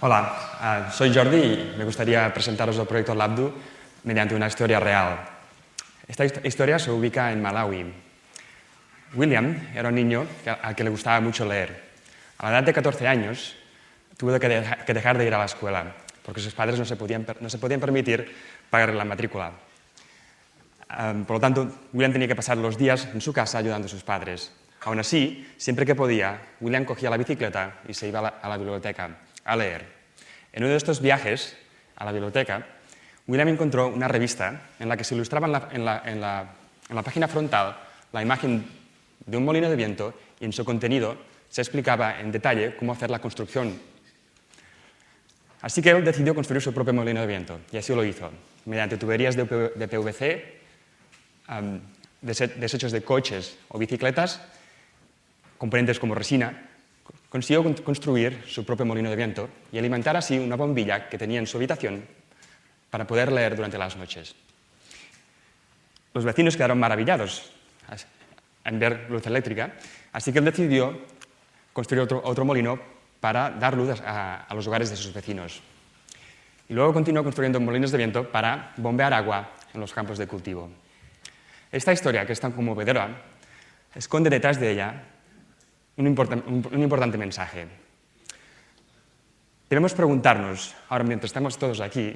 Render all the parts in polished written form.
Hola, soy Jordi y me gustaría presentaros el proyecto Labdu mediante una historia real. Esta historia se ubica en Malawi. William era un niño al que le gustaba mucho leer. A la edad de 14 años tuvo que dejar de ir a la escuela porque sus padres no se podían permitir pagar la matrícula. Por lo tanto, William tenía que pasar los días en su casa ayudando a sus padres. Aún así, siempre que podía, William cogía la bicicleta y se iba a la biblioteca a leer. En uno de estos viajes a la biblioteca, William encontró una revista en la que se ilustraba en la página frontal la imagen de un molino de viento y en su contenido se explicaba en detalle cómo hacer la construcción. Así que él decidió construir su propio molino de viento y así lo hizo, mediante tuberías de PVC, desechos de coches o bicicletas, componentes como resina. Consiguió construir su propio molino de viento y alimentar así una bombilla que tenía en su habitación para poder leer durante las noches. Los vecinos quedaron maravillados en ver luz eléctrica, así que él decidió construir otro molino para dar luz a los hogares de sus vecinos. Y luego continuó construyendo molinos de viento para bombear agua en los campos de cultivo. Esta historia, que es tan conmovedora, esconde detrás de ella un importante mensaje. Debemos preguntarnos, ahora mientras estamos todos aquí,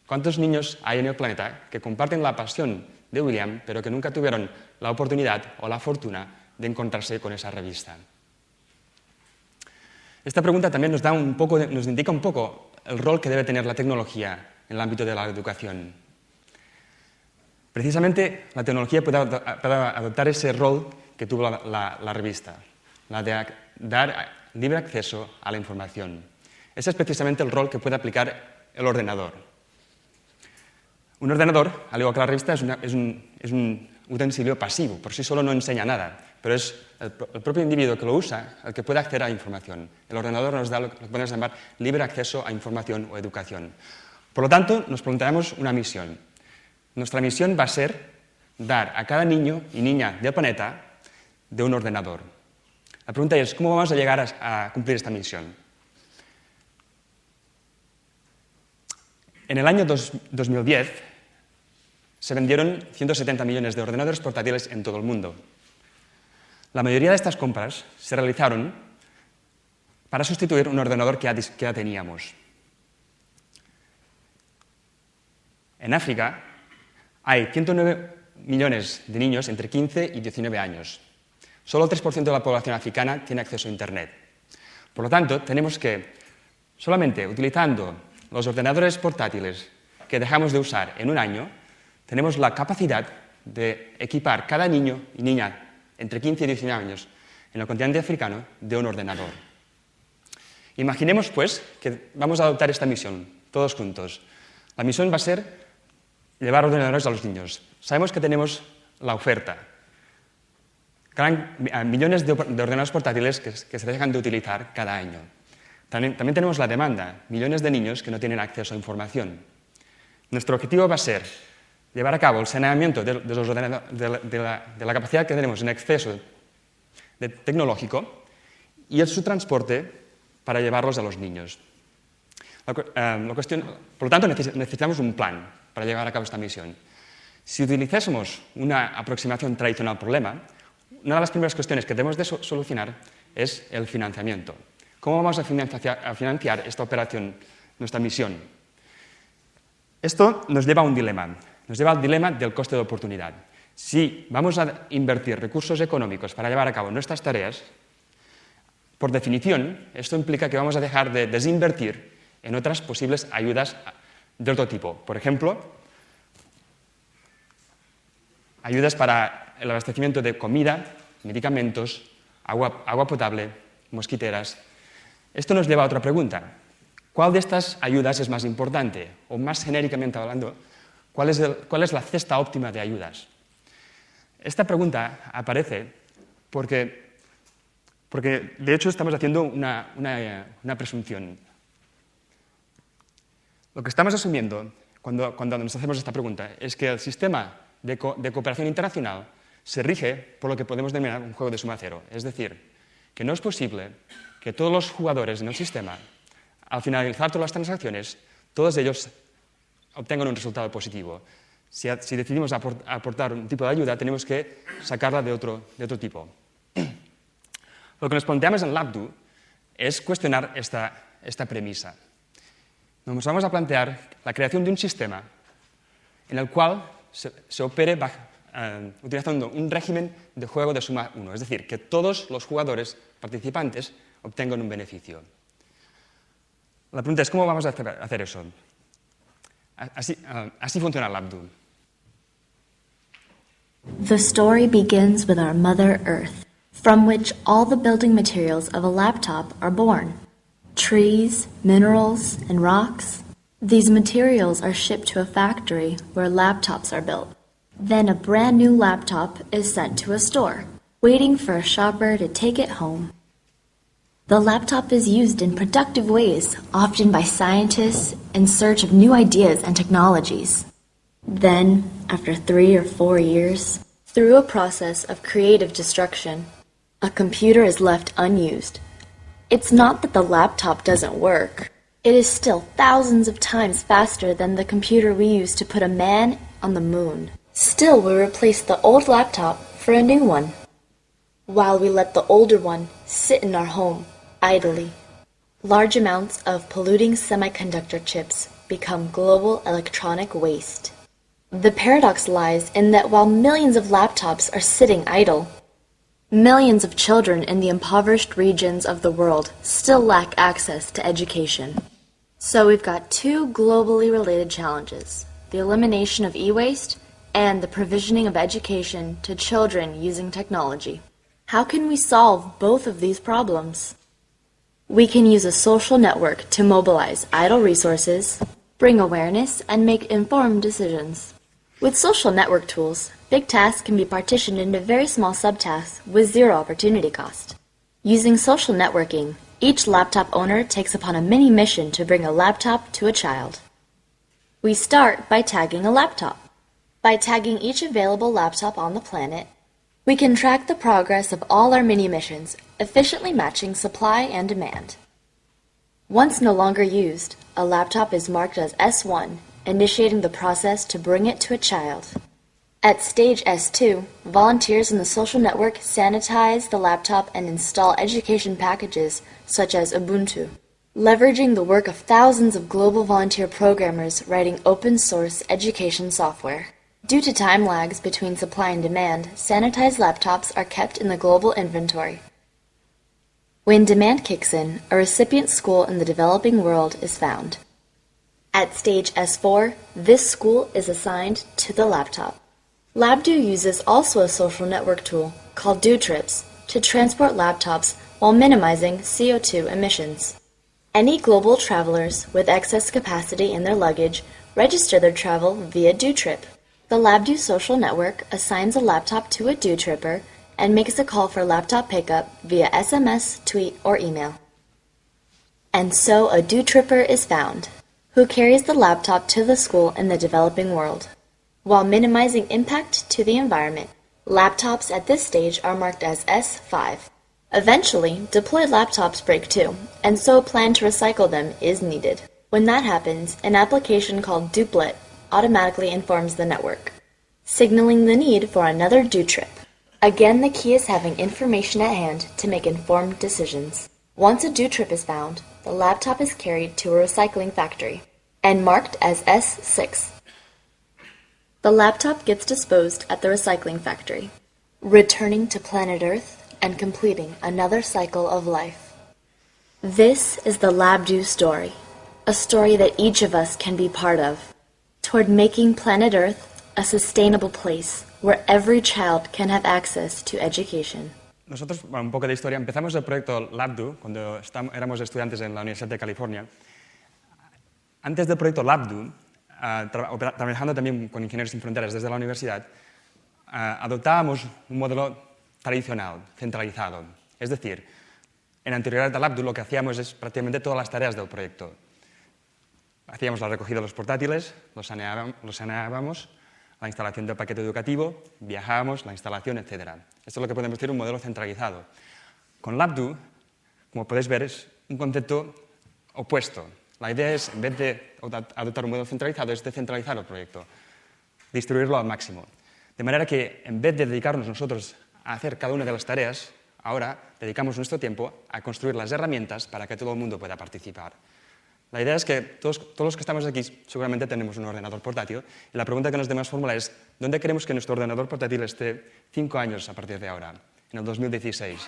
¿cuántos niños hay en el planeta que comparten la pasión de William, pero que nunca tuvieron la oportunidad o la fortuna de encontrarse con esa revista? Esta pregunta también nos indica un poco el rol que debe tener la tecnología en el ámbito de la educación. Precisamente la tecnología puede adoptar ese rol que tuvo la revista, la de dar libre acceso a la información. Ese es precisamente el rol que puede aplicar el ordenador. Un ordenador, al igual que la revista, es un utensilio pasivo, por sí solo no enseña nada, pero es el propio individuo que lo usa el que puede acceder a la información. El ordenador nos da lo que podemos llamar libre acceso a información o educación. Por lo tanto, nos planteamos una misión. Nuestra misión va a ser dar a cada niño y niña del planeta de un ordenador. La pregunta es, ¿cómo vamos a llegar a cumplir esta misión? En el año 2010 se vendieron 170 millones de ordenadores portátiles en todo el mundo. La mayoría de estas compras se realizaron para sustituir un ordenador que ya teníamos. En África hay 109 millones de niños entre 15 y 19 años. Solo el 3% de la población africana tiene acceso a Internet. Por lo tanto, tenemos que, solamente utilizando los ordenadores portátiles que dejamos de usar en un año, tenemos la capacidad de equipar cada niño y niña entre 15 y 19 años en el continente africano de un ordenador. Imaginemos, pues, que vamos a adoptar esta misión, todos juntos. La misión va a ser llevar ordenadores a los niños. Sabemos que tenemos la oferta. Millones de ordenadores portátiles que se dejan de utilizar cada año. También tenemos la demanda, millones de niños que no tienen acceso a información. Nuestro objetivo va a ser llevar a cabo el saneamiento de la capacidad que tenemos en exceso tecnológico y su transporte para llevarlos a los niños. Por lo tanto, necesitamos un plan para llevar a cabo esta misión. Si utilizásemos una aproximación tradicional al problema, una de las primeras cuestiones que debemos de solucionar es el financiamiento. ¿Cómo vamos a financiar esta operación, nuestra misión? Esto nos lleva a un dilema. Nos lleva al dilema del coste de oportunidad. Si vamos a invertir recursos económicos para llevar a cabo nuestras tareas, por definición, esto implica que vamos a dejar de desinvertir en otras posibles ayudas de otro tipo. Por ejemplo, ayudas para el abastecimiento de comida, medicamentos, agua potable, mosquiteras. Esto nos lleva a otra pregunta. ¿Cuál de estas ayudas es más importante? O más genéricamente hablando, ¿cuál es la cesta óptima de ayudas? Esta pregunta aparece porque de hecho estamos haciendo una presunción. Lo que estamos asumiendo cuando nos hacemos esta pregunta es que el sistema de cooperación internacional se rige por lo que podemos denominar un juego de suma cero. Es decir, que no es posible que todos los jugadores en el sistema al finalizar todas las transacciones, todos ellos obtengan un resultado positivo. Si decidimos aportar un tipo de ayuda, tenemos que sacarla de otro tipo. Lo que nos planteamos en LabDo es cuestionar esta premisa. Nos vamos a plantear la creación de un sistema en el cual se opere utilizando un régimen de juego de suma 1, es decir, que todos los jugadores participantes obtengan un beneficio. La pregunta es, ¿cómo vamos a hacer eso? Así funciona LabDo. The story begins with our Mother Earth, from which all the building materials of a laptop are born. Trees, minerals, and rocks. These materials are shipped to a factory where laptops are built. Then a brand new laptop is sent to a store, waiting for a shopper to take it home. The laptop is used in productive ways, often by scientists in search of new ideas and technologies. Then, after 3 or 4 years, through a process of creative destruction, a computer is left unused. It's not that the laptop doesn't work. It is still thousands of times faster than the computer we used to put a man on the moon. Still, we replace the old laptop for a new one, while we let the older one sit in our home, idly. Large amounts of polluting semiconductor chips become global electronic waste. The paradox lies in that while millions of laptops are sitting idle, millions of children in the impoverished regions of the world still lack access to education. So we've got 2 globally related challenges: the elimination of e-waste and the provisioning of education to children using technology. How can we solve both of these problems? We can use a social network to mobilize idle resources, bring awareness, and make informed decisions. With social network tools, big tasks can be partitioned into very small subtasks with zero opportunity cost. Using social networking, each laptop owner takes upon a mini mission to bring a laptop to a child. We start by tagging a laptop. By tagging each available laptop on the planet, we can track the progress of all our mini missions, efficiently matching supply and demand. Once no longer used, a laptop is marked as S1, initiating the process to bring it to a child. At stage S2, volunteers in the social network sanitize the laptop and install education packages such as Ubuntu, leveraging the work of thousands of global volunteer programmers writing open-source education software. Due to time lags between supply and demand, sanitized laptops are kept in the global inventory. When demand kicks in, a recipient school in the developing world is found. At stage S4, this school is assigned to the laptop. LabDo uses also a social network tool called DoTrips to transport laptops while minimizing CO2 emissions. Any global travelers with excess capacity in their luggage register their travel via DoTrip. The LabDo social network assigns a laptop to a DoTripper and makes a call for laptop pickup via SMS, tweet, or email. And so a DoTripper is found, who carries the laptop to the school in the developing world. While minimizing impact to the environment, laptops at this stage are marked as S5. Eventually, deployed laptops break too, and so a plan to recycle them is needed. When that happens, an application called Duplet automatically informs the network, signaling the need for another DoTrip. Again, the key is having information at hand to make informed decisions. Once a DoTrip is found, the laptop is carried to a recycling factory and marked as S6. The laptop gets disposed at the recycling factory, returning to planet Earth and completing another cycle of life. This is the LabDo story, a story that each of us can be part of, toward making planet Earth a sustainable place where every child can have access to education. Nosotros, bueno, un poco de historia, empezamos el proyecto LabDo cuando éramos estudiantes en la Universidad de California. Antes del proyecto LabDo, trabajando también con Ingenieros Sin Fronteras desde la universidad, adoptábamos un modelo tradicional, centralizado. Es decir, en anterioridad a LabDo lo que hacíamos es prácticamente todas las tareas del proyecto. Hacíamos la recogida de los portátiles, los saneábamos, la instalación del paquete educativo, viajábamos, la instalación, etc. Esto es lo que podemos decir un modelo centralizado. Con LabDo, como podéis ver, es un concepto opuesto. La idea es, en vez de adoptar un modelo centralizado, es descentralizar el proyecto, distribuirlo al máximo. De manera que, en vez de dedicarnos nosotros a hacer cada una de las tareas, ahora dedicamos nuestro tiempo a construir las herramientas para que todo el mundo pueda participar. La idea es que todos los que estamos aquí seguramente tenemos un ordenador portátil y la pregunta que nos debemos formular es ¿dónde queremos que nuestro ordenador portátil esté 5 años a partir de ahora, en el 2016?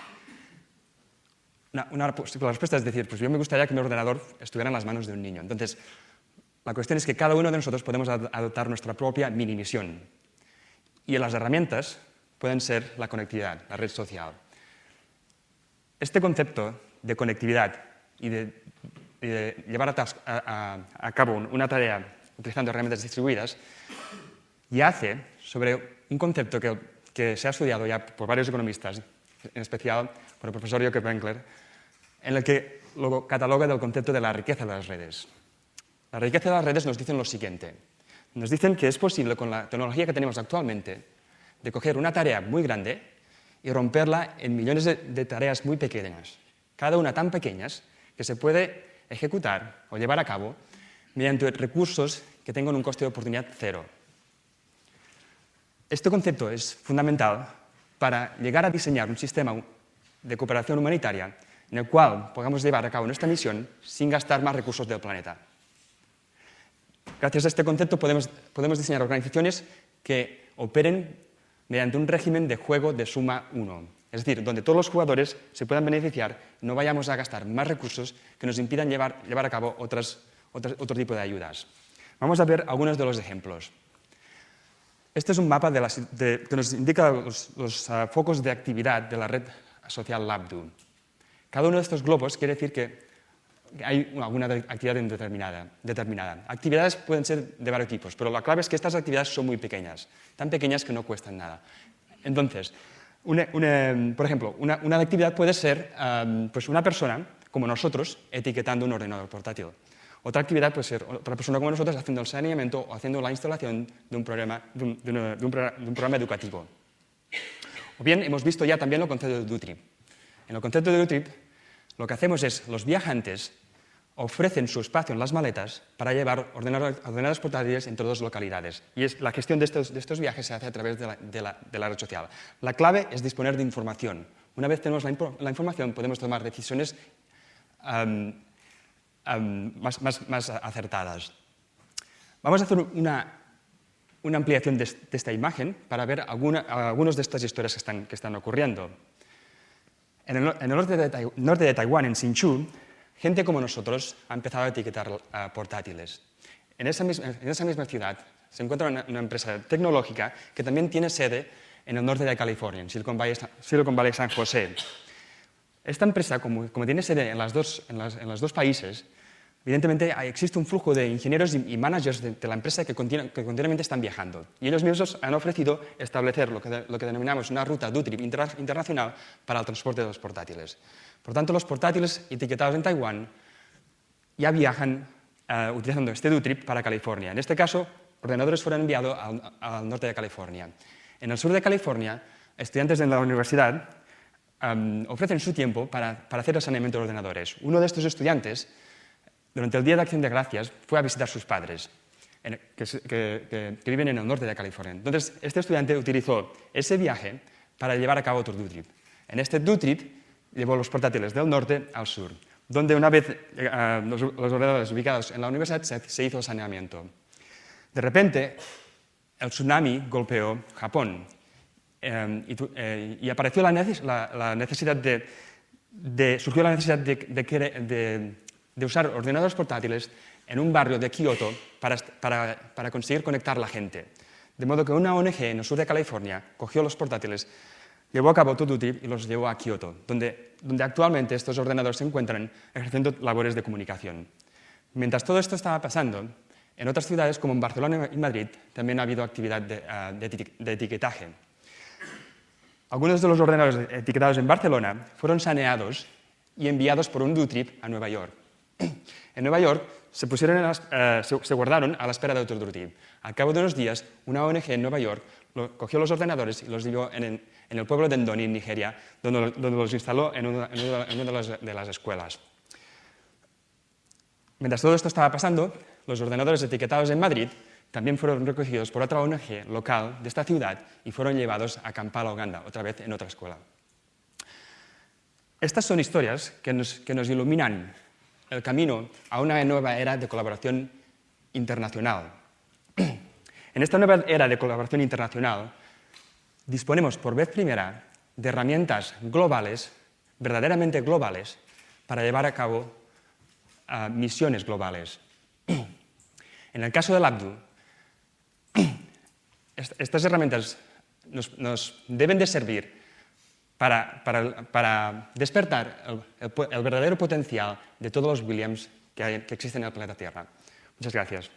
La respuesta es decir, pues yo me gustaría que mi ordenador estuviera en las manos de un niño. Entonces, la cuestión es que cada uno de nosotros podemos adoptar nuestra propia mini misión. Y las herramientas pueden ser la conectividad, la red social. Este concepto de conectividad y de llevar a cabo una tarea utilizando herramientas distribuidas yace sobre un concepto que se ha estudiado ya por varios economistas, en especial por el profesor Jocke Benkler, en el que lo cataloga del concepto de la riqueza de las redes. La riqueza de las redes nos dicen lo siguiente. Nos dicen que es posible, con la tecnología que tenemos actualmente, de coger una tarea muy grande y romperla en millones de tareas muy pequeñas, cada una tan pequeñas que se puede ejecutar o llevar a cabo mediante recursos que tengan un coste de oportunidad cero. Este concepto es fundamental para llegar a diseñar un sistema de cooperación humanitaria en el cual podamos llevar a cabo nuestra misión sin gastar más recursos del planeta. Gracias a este concepto podemos diseñar organizaciones que operen mediante un régimen de juego de suma 1. Es decir, donde todos los jugadores se puedan beneficiar y no vayamos a gastar más recursos que nos impidan llevar a cabo otro tipo de ayudas. Vamos a ver algunos de los ejemplos. Este es un mapa que nos indica los focos de actividad de la red social Labdu. Cada uno de estos globos quiere decir que hay alguna actividad determinada. Actividades pueden ser de varios tipos, pero la clave es que estas actividades son muy pequeñas, tan pequeñas que no cuestan nada. Entonces, por ejemplo, una actividad puede ser pues una persona, como nosotros, etiquetando un ordenador portátil. Otra actividad puede ser otra persona como nosotros haciendo el saneamiento o haciendo la instalación de un programa educativo. O bien, hemos visto ya también el concepto de DoTrip. En el concepto de DoTrip, lo que hacemos es, los viajantes ofrecen su espacio en las maletas para llevar ordenadores portátiles entre dos localidades. Y la gestión de estos viajes se hace a través de la red social. La clave es disponer de información. Una vez tenemos la información, podemos tomar decisiones más acertadas. Vamos a hacer una ampliación de esta imagen para ver algunas de estas historias que están ocurriendo. En el norte de Taiwán, en Hsinchu, gente como nosotros ha empezado a etiquetar portátiles. En esa misma ciudad se encuentra una empresa tecnológica que también tiene sede en el norte de California, en Silicon Valley San José. Esta empresa, como tiene sede en los dos países, evidentemente existe un flujo de ingenieros y managers de la empresa que continuamente están viajando. Y ellos mismos han ofrecido establecer lo que denominamos una ruta DoTrip internacional para el transporte de los portátiles. Por tanto, los portátiles etiquetados en Taiwán ya viajan utilizando este DoTrip para California. En este caso, ordenadores fueron enviados al norte de California. En el sur de California, estudiantes de la universidad ofrecen su tiempo para hacer el saneamiento de ordenadores. Uno de estos estudiantes, durante el Día de Acción de Gracias, fue a visitar a sus padres, que viven en el norte de California. Entonces, este estudiante utilizó ese viaje para llevar a cabo otro DoTrip. En este DoTrip llevó los portátiles del norte al sur, donde una vez los ordenadores ubicados en la universidad se hizo el saneamiento. De repente, el tsunami golpeó Japón y apareció surgió la necesidad de usar ordenadores portátiles en un barrio de Kioto para conseguir conectar a la gente. De modo que una ONG en el sur de California cogió los portátiles, llevó a cabo DoTrip y los llevó a Kioto, donde actualmente estos ordenadores se encuentran ejerciendo labores de comunicación. Mientras todo esto estaba pasando, en otras ciudades como en Barcelona y Madrid también ha habido actividad de etiquetaje. Algunos de los ordenadores etiquetados en Barcelona fueron saneados y enviados por un DoTrip a Nueva York. En Nueva York se guardaron a la espera de otro DoTrip. Al cabo de unos días, una ONG en Nueva York cogió los ordenadores y los llevó en el pueblo de Ndoni, en Nigeria, donde los instaló en una de las escuelas. Mientras todo esto estaba pasando, los ordenadores etiquetados en Madrid también fueron recogidos por otra ONG local de esta ciudad y fueron llevados a Kampala, Uganda, otra vez en otra escuela. Estas son historias que nos iluminan el camino a una nueva era de colaboración internacional. En esta nueva era de colaboración internacional disponemos por vez primera de herramientas globales, verdaderamente globales, para llevar a cabo misiones globales. En el caso del Abdu, estas herramientas nos deben de servir para despertar el verdadero potencial de todos los Williams que existen en el planeta Tierra. Muchas gracias.